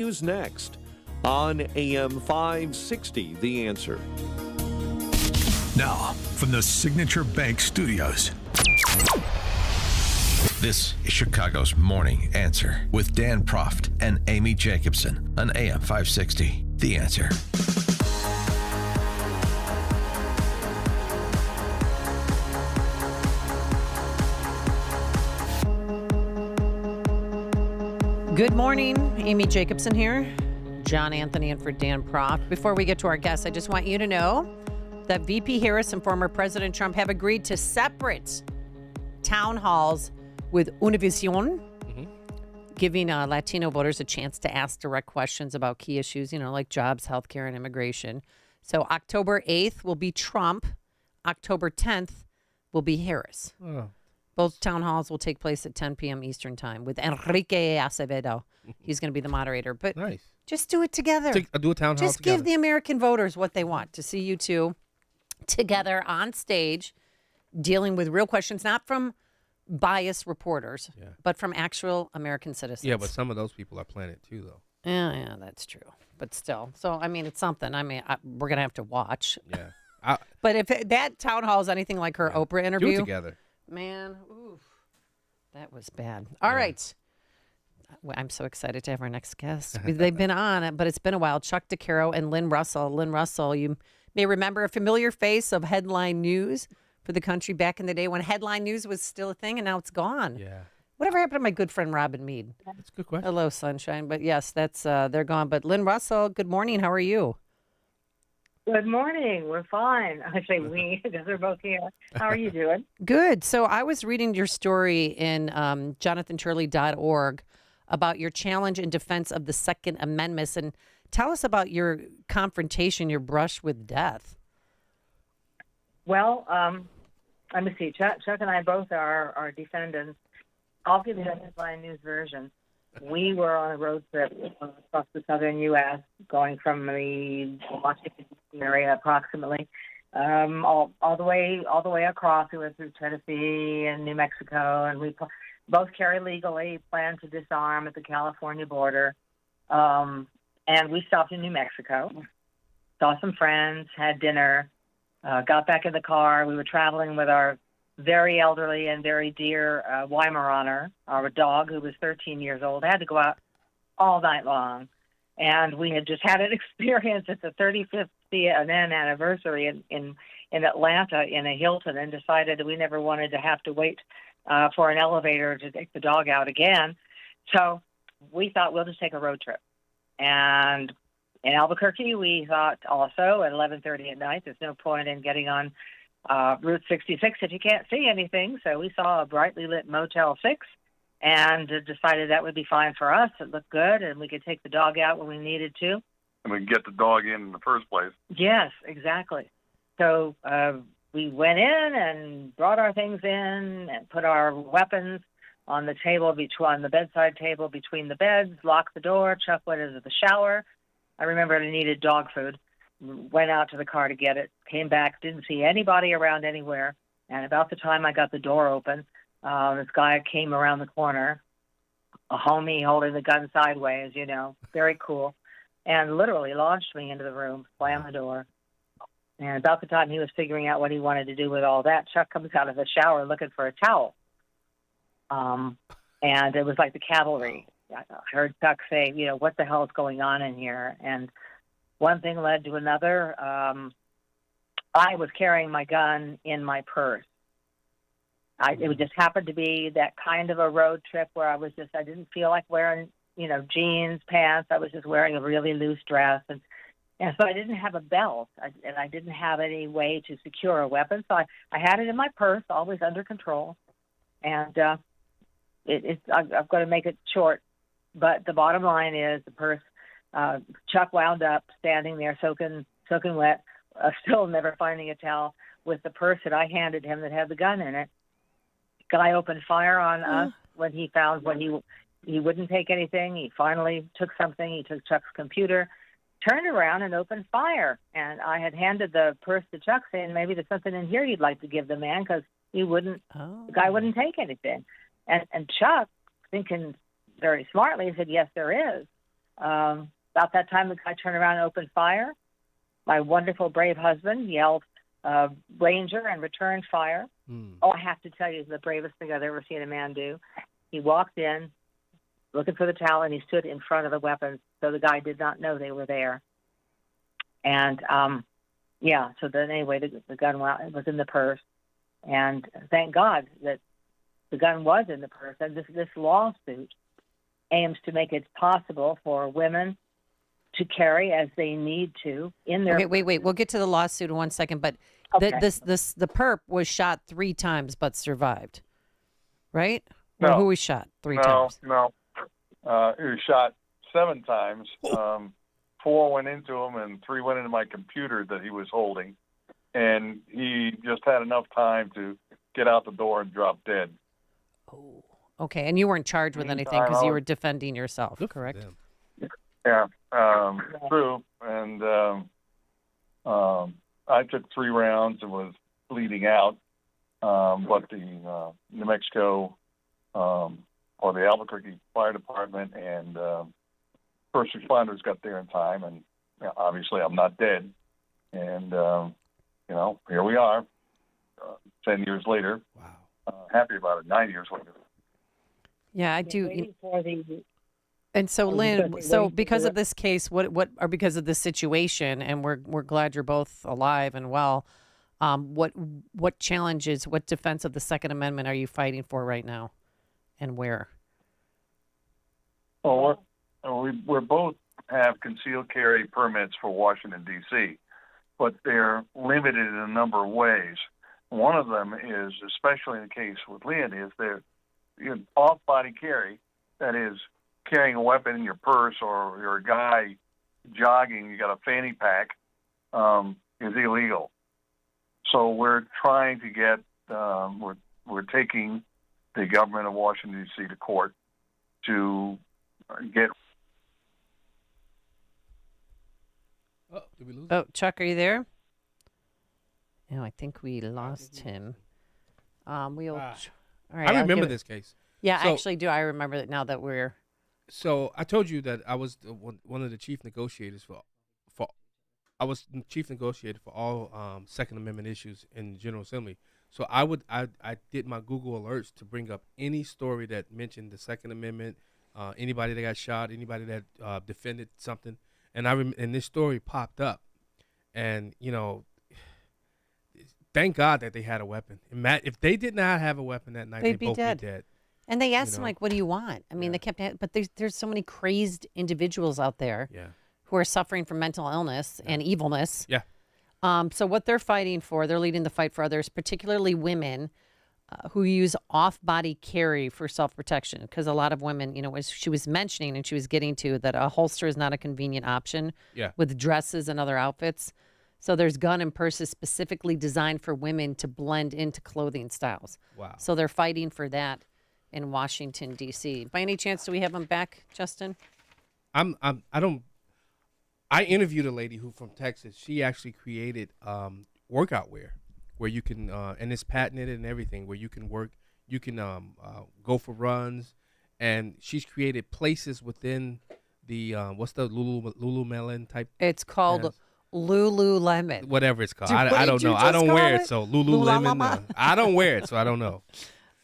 News next on AM 560, The Answer. Now, from the Signature Bank Studios, this is Chicago's Morning Answer with Dan Proft and Amy Jacobson on AM 560, The Answer. Good morning, Amy Jacobson here. John Anthony and for Dan Proft. Before we get to our guests, I just want you to know that VP Harris and former President Trump have agreed to separate town halls with Univision, giving Latino voters a chance to ask direct questions about key issues, like jobs, healthcare, and immigration. So October 8th will be Trump. October 10th will be Harris. Oh. Both town halls will take place at 10 p.m. Eastern Time with Enrique Acevedo. He's going to be the moderator. But Nice. just do it together. Do a town hall Just together. give the American voters what they want, to see you two together on stage dealing with real questions, not from biased reporters, but from actual American citizens. Yeah, but some of those people are planning it too, though. Yeah, that's true. But still. So, it's something. We're going to have to watch. Yeah. But if that town hall is anything like her Oprah interview. Do it together. Man, oof, that was bad. All right. Well, I'm so excited to have our next guest. They've been on, but it's been a while. Chuck DeCaro and Lynne Russell. Lynne Russell, you may remember a familiar face of headline news for the country back in the day when headline news was still a thing, and now it's gone. Yeah. Whatever happened to my good friend Robin Meade? That's a good question. Hello, sunshine. But yes, that's they're gone. But Lynne Russell, good morning. How are you? Good morning. We're fine. I say we because we're both here. How are you doing? Good. So I was reading your story in jonathanturley.org about your challenge in defense of the Second Amendment. And tell us about your confrontation, your brush with death. Well, let me see. Chuck and I both are defendants. I'll give you the headline news version. We were on a road trip across the southern U.S., going from the Washington area approximately, all the way across. We went through Tennessee and New Mexico, and we both carry legally, planned to disarm at the California border. And we stopped in New Mexico, saw some friends, had dinner, got back in the car. We were traveling with our very elderly and very dear Weimaraner, our dog, who was 13 years old. Had to go out all night long. And we had just had an experience at the 35th CNN anniversary in Atlanta in a Hilton, and decided that we never wanted to have to wait for an elevator to take the dog out again. So we thought we'll just take a road trip. And in Albuquerque, we thought also at 11:30 at night, there's no point in getting on Route 66 if you can't see anything. So we saw a brightly lit Motel 6 and decided that would be fine for us. It looked good, and we could take the dog out when we needed to. And we can get the dog in the first place. Yes, exactly. So we went in and brought our things in and put our weapons on the table, on the bedside table between the beds, locked the door. Chuck went into the shower. I remember I needed dog food. Went out to the car to get it, came back, didn't see anybody around anywhere. And about the time I got the door open, this guy came around the corner, a homie holding the gun sideways, very cool, and literally launched me into the room, slammed the door. And about the time he was figuring out what he wanted to do with all that, Chuck comes out of the shower looking for a towel. And it was like the cavalry. I heard Chuck say, what the hell is going on in here? And one thing led to another. I was carrying my gun in my purse. It just happened to be that kind of a road trip where I didn't feel like wearing, jeans, pants. I was just wearing a really loose dress. And so I didn't have a belt, and I didn't have any way to secure a weapon. So I had it in my purse, always under control. And I've got to make it short. But the bottom line is the purse, Chuck wound up standing there soaking wet, still never finding a towel, with the purse that I handed him that had the gun in it. Guy opened fire on us when he found he wouldn't take anything. He finally took something. He took Chuck's computer, turned around and opened fire. And I had handed the purse to Chuck, saying maybe there's something in here you'd like to give the man, because the guy wouldn't take anything. And Chuck, thinking very smartly, said, yes, there is. About that time, the guy turned around and opened fire. My wonderful, brave husband yelled, "Ranger," and returned fire. Oh, I have to tell you, the bravest thing I've ever seen a man do. He walked in, looking for the towel, and he stood in front of the weapons, so the guy did not know they were there. And, so then anyway, the gun was in the purse. And thank God that the gun was in the purse. And this lawsuit aims to make it possible for women to carry as they need to in their... Okay, wait. We'll get to the lawsuit in 1 second, but Okay. the perp was shot 3 times but survived, right? Or No. who was shot 3 No, times? no. He was shot 7 times. 4 went into him, and 3 went into my computer that he was holding. And he just had enough time to get out the door and drop dead. Oh, okay. And you weren't charged with anything because you were defending yourself, Good for correct? them. Yeah, true. And I took 3 rounds and was bleeding out. But the New Mexico or the Albuquerque Fire Department and first responders got there in time. And obviously I'm not dead. And, here we are 10 years later. Wow. Happy about it, 9 years later. Yeah, I do. Waiting for the... And so, I was Lynn, gonna say, so waiting for because the- of this case, or because of this situation, and we're glad you're both alive and well, what challenges, what defense of the Second Amendment are you fighting for right now, and where? Well, we're both have concealed carry permits for Washington, D.C., but they're limited in a number of ways. One of them is, especially in the case with Lynn, is they're off-body carry, that is, carrying a weapon in your purse, or you're a guy jogging, you got a fanny pack, is illegal. So we're trying to get, we're taking the government of Washington, D.C. to court to get... Oh, did we lose? Oh, Chuck, are you there? No, I think we lost him. We'll. All right, I I'll remember give it- this case. Yeah, So- actually, do I remember that now that we're. So I told you that I was one of the chief negotiators for I was chief negotiator for all Second Amendment issues in the General Assembly. So I did my Google alerts to bring up any story that mentioned the Second Amendment, anybody that got shot, anybody that defended something, and and this story popped up, and thank God that they had a weapon. And if they did not have a weapon that night, They'd they'd be both dead. be dead. And they asked him, know? like, what do you want? I mean, Yeah. they kept, but there's so many crazed individuals out there Yeah. who are suffering from mental illness and evilness. Yeah. So what they're fighting for, they're leading the fight for others, particularly women who use off-body carry for self-protection. Because a lot of women, as she was mentioning and she was getting to, that a holster is not a convenient option Yeah. with dresses and other outfits. So there's gun and purses specifically designed for women to blend into clothing styles. Wow. So they're fighting for that in Washington, D.C. By any chance, do we have them back, Justin? I interviewed a lady who from Texas. She actually created workout wear where you can and it's patented and everything, where you can go for runs, and she's created places within the what's the Lululemon type, It's called Yes. Lululemon. whatever it's called. What I did don't you know. I just don't call wear it? it, so Lululemon. Lululemon? I don't wear it, so I don't know.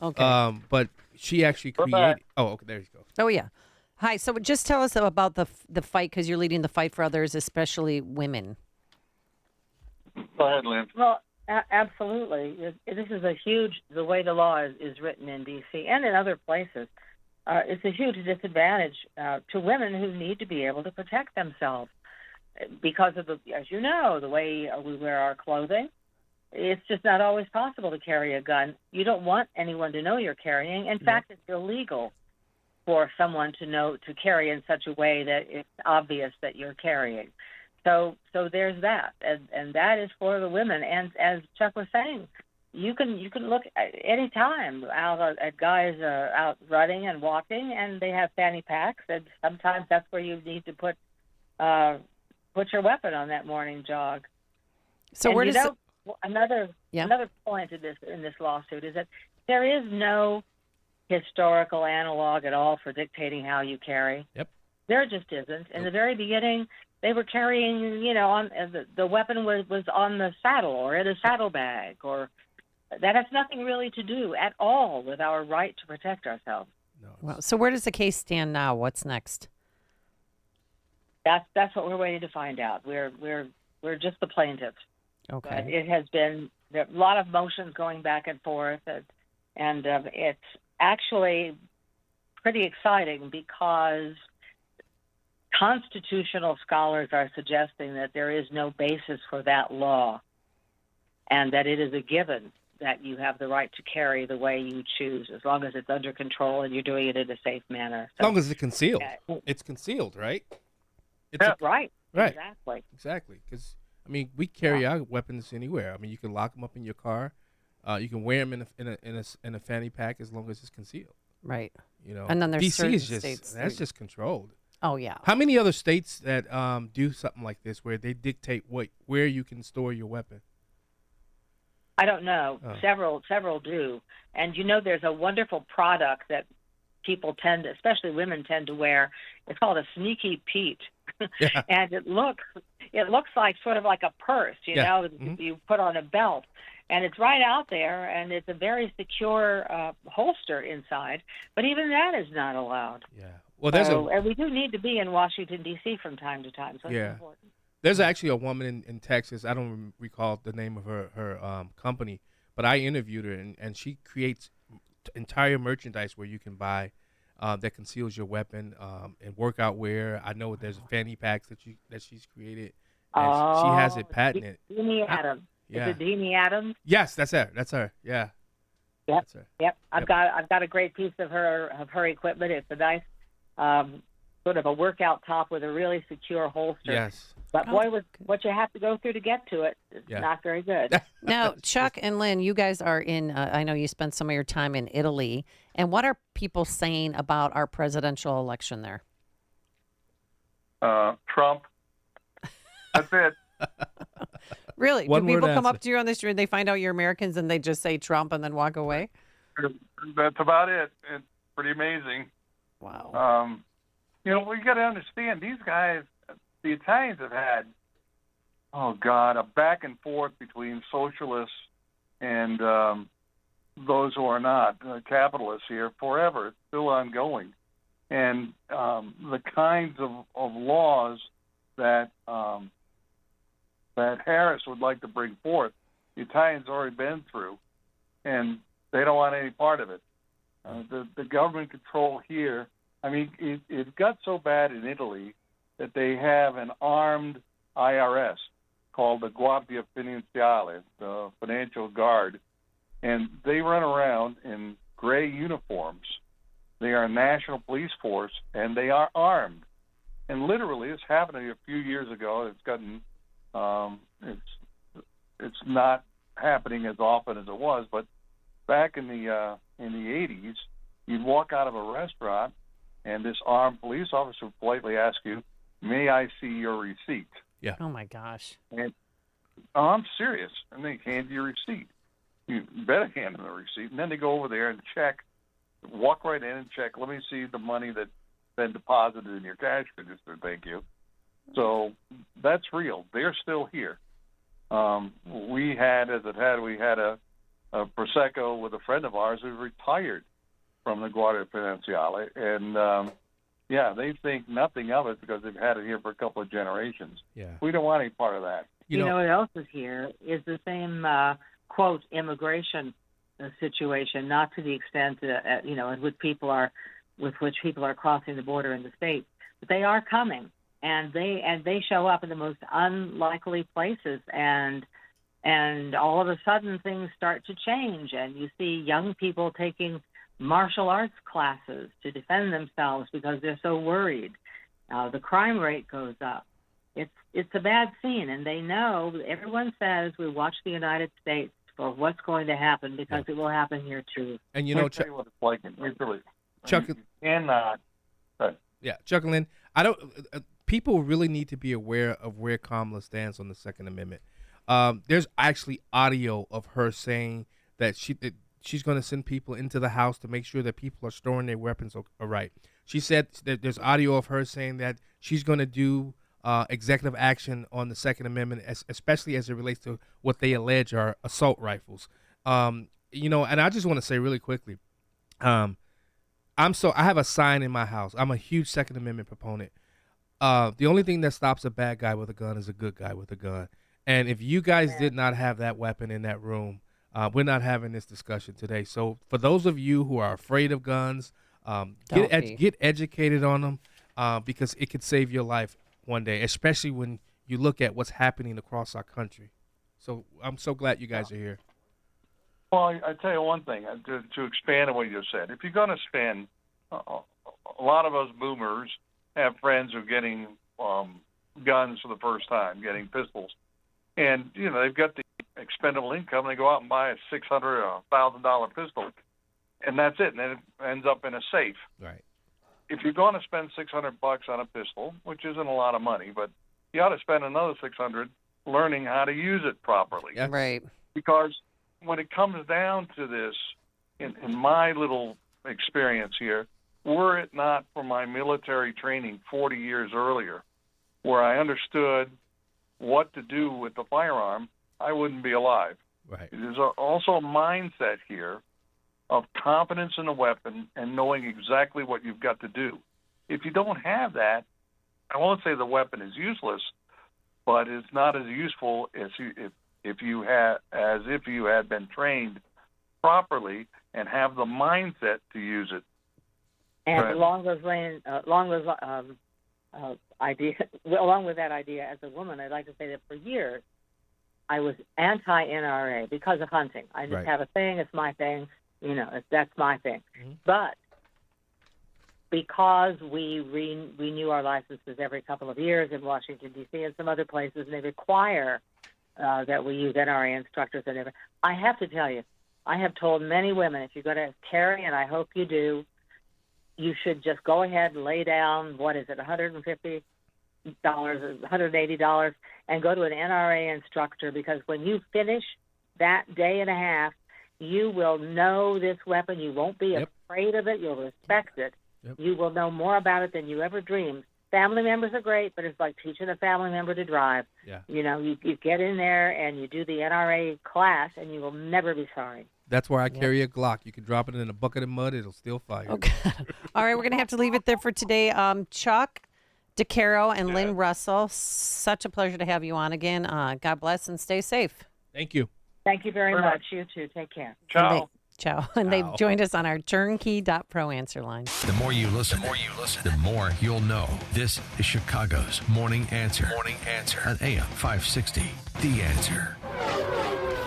Okay. But she actually created. Oh, okay, there you go. Oh, yeah. Hi. So just tell us about the fight, because you're leading the fight for others, especially women. Go ahead, Lynn. Well, absolutely. This is the way the law is written in D.C. and in other places. It's a huge disadvantage to women who need to be able to protect themselves because of as you know, the way we wear our clothing. It's just not always possible to carry a gun. You don't want anyone to know you're carrying. In fact, it's illegal for someone to carry in such a way that it's obvious that you're carrying. So there's that, and that is for the women. And as Chuck was saying, you can look at any time out at guys out running and walking, and they have fanny packs, and sometimes that's where you need to put your weapon on that morning jog. So And where does another point in this lawsuit is that there is no historical analog at all for dictating how you carry. Yep. There just isn't. In the very beginning, they were carrying, on the weapon was on the saddle or in a saddlebag, or that has nothing really to do at all with our right to protect ourselves. No. Well, so where does the case stand now? What's next? That's what we're waiting to find out. We're just the plaintiffs. Okay. But it has been a lot of motions going back and forth, and it's actually pretty exciting because constitutional scholars are suggesting that there is no basis for that law, and that it is a given that you have the right to carry the way you choose, as long as it's under control and you're doing it in a safe manner. As long as it's concealed. Yeah. It's concealed, right? Right. Right. Exactly. Because, we carry our weapons anywhere. You can lock them up in your car. You can wear them in a fanny pack as long as it's concealed. Right. And then there's DC certain is just states that's just controlled. Oh, yeah. How many other states that do something like this, where they dictate where you can store your weapon? I don't know. Oh. Several do. And there's a wonderful product that people especially women tend to wear. It's called a Sneaky Pete. Yeah. And it looks like sort of like a purse, Mm-hmm. you put on a belt. And it's right out there, and it's a very secure holster inside. But even that is not allowed. Yeah. Well, and we do need to be in Washington, D.C. from time to time, so it's important. There's actually a woman in Texas. I don't recall the name of her company, but I interviewed her, and she creates entire merchandise where you can buy that conceals your weapon and workout wear. I know there's fanny packs that she's created, and she has it patented. Deanie Adams. Yeah. Is it Deanie Adams? Yes, that's her. Yeah. Yep. That's her. Yep. I've got a great piece of her equipment. It's a nice sort of a workout top with a really secure holster. Yes. But boy, what you have to go through to get to it is not very good. Now, Chuck and Lynn, you guys are in, I know you spent some of your time in Italy. And what are people saying about our presidential election there? Trump. That's it. Really? One Do people word come answer. up to you on the street and they find out you're Americans and they just say Trump and then walk away? That's about it. It's pretty amazing. Wow. We got to understand, these guys, the Italians have had, a back and forth between socialists and those who are not capitalists here forever. It's still ongoing. And the kinds of laws that Harris would like to bring forth, the Italians already been through, and they don't want any part of it. The government control here, it got so bad in Italy that they have an armed IRS called the Guardia Finanziale, the Financial Guard, and they run around in gray uniforms. They are a national police force, and they are armed. And literally, this happened a few years ago. It's gotten, it's not happening as often as it was, but back in the 80s, you'd walk out of a restaurant, and this armed police officer would politely ask you, "May I see your receipt?" Yeah. Oh, my gosh. And I'm serious. And they hand you your receipt. You better hand them the receipt, and then they go over there and check, walk right in and check. Let me see the money that's been deposited in your cash register. Thank you. So that's real. They're still here. We had a Prosecco with a friend of ours who retired from the Guardia Finanziale, and they think nothing of it because they've had it here for a couple of generations. Yeah. We don't want any part of that. You know what else is here is the same, quote, immigration situation, not to the extent, with which people are crossing the border in the States, but they are coming, and they show up in the most unlikely places, and all of a sudden things start to change, and you see young people taking martial arts classes to defend themselves because they're so worried. The crime rate goes up. It's a bad scene, and they know. Everyone says we watch the United States for what's going to happen because it will happen here too. And Let me tell you what it's like. Chuck, you cannot. Chuck and Lynn, I don't. People really need to be aware of where Kamala stands on the Second Amendment. There's actually audio of her saying that she's going to send people into the house to make sure that people are storing their weapons all right. She said that there's audio of her saying that she's going to do executive action on the Second Amendment, especially as it relates to what they allege are assault rifles. And I just want to say really quickly, I have a sign in my house. I'm a huge Second Amendment proponent. The only thing that stops a bad guy with a gun is a good guy with a gun. And if you guys did not have that weapon in that room, we're not having this discussion today. So for those of you who are afraid of guns, get educated on them because it could save your life one day, especially when you look at what's happening across our country. So I'm so glad you guys are here. Well, I tell you one thing, to expand on what you just said. If you're going to spend, a lot of us boomers have friends who are getting guns for the first time, getting pistols. And, they've got the expendable income. They go out and buy a $600 or $1,000 pistol, and that's it. And then it ends up in a safe. Right. If you're going to spend $600 on a pistol, which isn't a lot of money, but you ought to spend another $600 learning how to use it properly. Yes. Right. Because when it comes down to this, in my little experience here, were it not for my military training 40 years earlier, where I understood what to do with the firearm, I wouldn't be alive. Right. There's also a mindset here of confidence in the weapon and knowing exactly what you've got to do. If you don't have that, I won't say the weapon is useless, but it's not as useful as if you had been trained properly and have the mindset to use it. And Right. along with that idea, as a woman, I'd like to say that for years, I was anti-NRA because of hunting. I just Right. have a thing; it's my thing. That's my thing. Mm-hmm. But because we renew our licenses every couple of years in Washington, D.C. and some other places, and they require that we use NRA instructors and everything, I have to tell you, I have told many women, if you're going to carry, and I hope you do, you should just go ahead and lay down, $150, $180, and go to an NRA instructor, because when you finish that day and a half, you will know this weapon. You won't be afraid of it. You'll respect it. Yep. You will know more about it than you ever dreamed. Family members are great, but it's like teaching a family member to drive. Yeah. You get in there and you do the NRA class, and you will never be sorry. That's where I carry a Glock. You can drop it in a bucket of mud. It'll still fire. Okay. All right, we're going to have to leave it there for today. Chuck, Caro, and Lynne Russell, such a pleasure to have you on again. God bless and stay safe. Thank you. Thank you very much. You too. Take care. Ciao. Ciao. And they've joined us on our turnkey.pro answer line. The more you listen, the more you'll know. This is Chicago's Morning Answer. Morning Answer on AM 560. The Answer.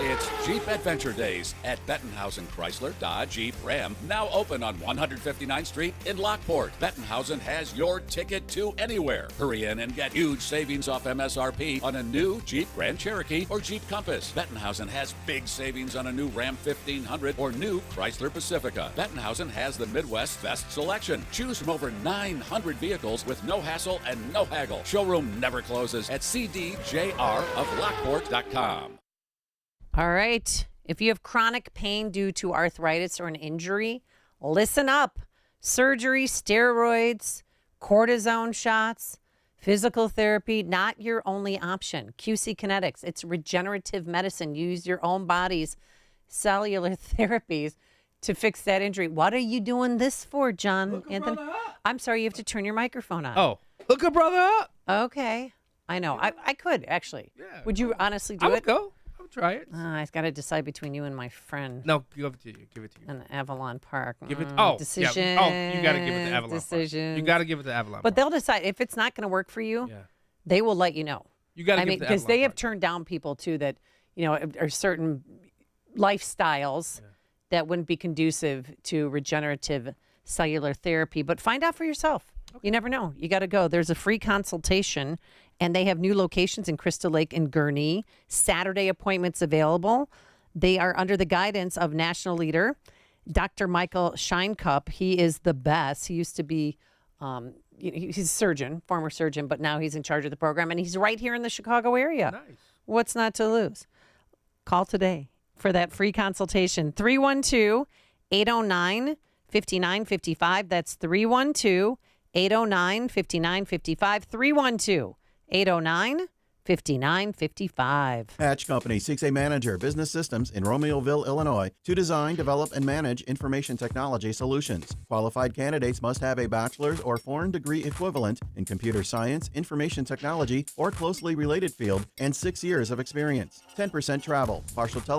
It's Jeep Adventure Days at Bettenhausen Chrysler, Dodge, Jeep, Ram, now open on 159th Street in Lockport. Bettenhausen has your ticket to anywhere. Hurry in and get huge savings off MSRP on a new Jeep Grand Cherokee or Jeep Compass. Bettenhausen has big savings on a new Ram 1500 or new Chrysler Pacifica. Bettenhausen has the Midwest's best selection. Choose from over 900 vehicles with no hassle and no haggle. Showroom never closes at cdjroflockport.com. All right. If you have chronic pain due to arthritis or an injury, listen up. Surgery, steroids, cortisone shots, physical therapy, not your only option. QC Kinetics, it's regenerative medicine. Use your own body's cellular therapies to fix that injury. What are you doing this for, John Anthony? I'm sorry, you have to turn your microphone on. Oh, hook a brother up. Okay. I know. I could, actually. Yeah. Would you honestly do I would it? go. I would try it. I've got to decide between you and my friend. No, give it to you. Give it to you. In Avalon Park. Give it. Decision. Yeah. Oh, you got to give it to Avalon. Decision. You got to give it to Avalon. But they'll decide if it's not going to work for you. Yeah. They will let you know. You got to I give mean, it to because Avalon they have Park. turned down people too that are certain lifestyles that wouldn't be conducive to regenerative cellular therapy. But find out for yourself. You never know. You got to go. There's a free consultation, and they have new locations in Crystal Lake and Gurnee. Saturday appointments available. They are under the guidance of national leader, Dr. Michael Scheinkup. He is the best. He used to be, he's a surgeon, former surgeon, but now he's in charge of the program, and he's right here in the Chicago area. Nice. What's not to lose? Call today for that free consultation. 312-809-2800. 5955. That's 312 809 5955. 312 809 5955. Hatch Company seeks a manager, business systems in Romeoville, Illinois, to design, develop, and manage information technology solutions. Qualified candidates must have a bachelor's or foreign degree equivalent in computer science, information technology, or closely related field, and 6 years of experience. 10% travel, partial